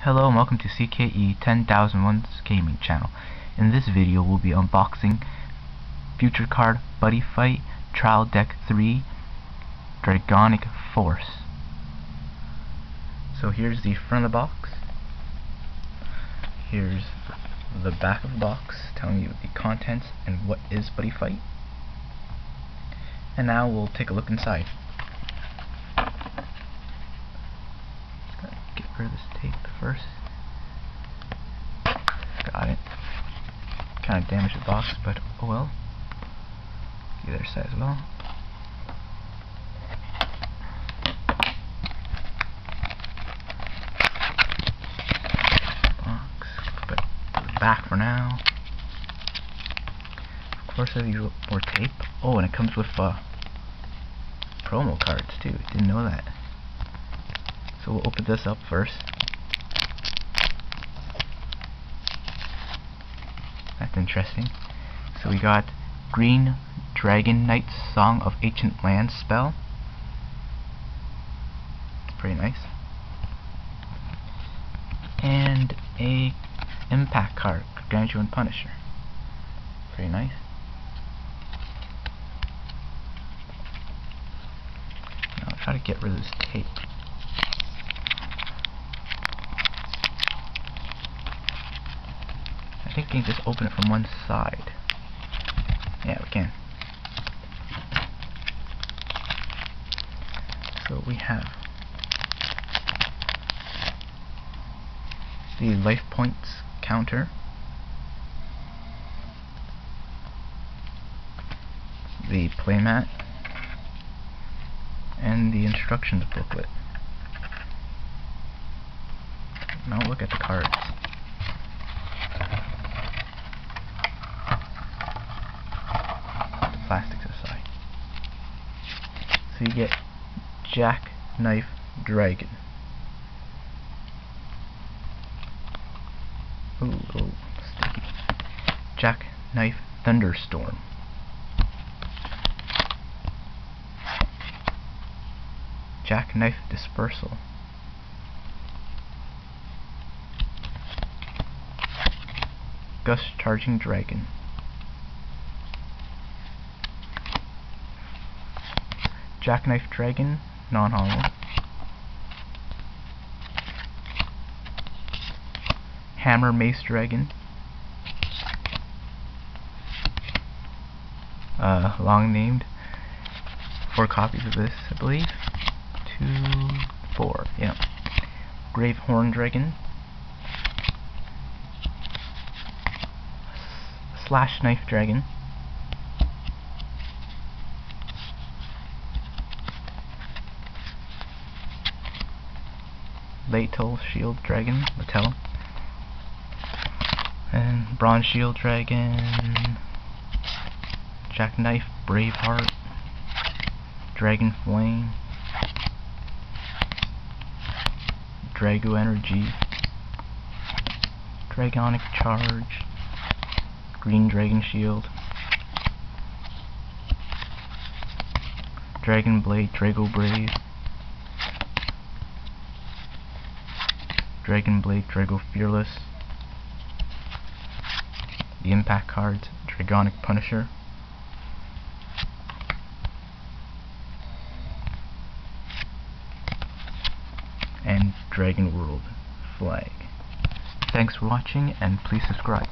Hello and welcome to CKE 10001's gaming channel. In this video we'll be unboxing Future Card Buddyfight Trial Deck 3 Dragonic Force. So here's the front of the box. Here's the back of the box telling you the contents and what is Buddyfight. And now we'll take a look inside. Get rid of this tape first. Got it. Kind of damaged the box, but oh well. The other side as well. Box, put it back for now. Of course, I use more tape. Oh, and it comes with promo cards too. Didn't know that. So we'll open this up first. That's interesting. So we got Green Dragonite's Song of Ancient Lands spell. It's pretty nice. And a impact card, Gargantuan Punisher. Pretty nice. Now I'll try to get rid of this tape. I think we can just open it from one side. Yeah, we can. So we have the life points counter, the playmat, and the instructions booklet. Now look at the cards. Plastics aside. So you get Jackknife Dragon. Ooh, sticky. Jackknife Thunderstorm. Jackknife Dispersal. Gust Charging Dragon. Jackknife Dragon, non-hollow. Hammer Mace Dragon. Long named. 4 copies of this, I believe. 2, 4, yeah. Gravehorn Dragon. Slash Knife Dragon. Latel Shield Dragon, Latel, and Bronze Shield Dragon, Jackknife Braveheart, Dragon Flame, Drago Energy, Dragonic Charge, Green Dragon Shield, Dragon Blade, Drago Brave, Dragon Blade, Drago Fearless, the impact cards, Dragonic Punisher, and Dragon World flag. Thanks for watching, and please subscribe.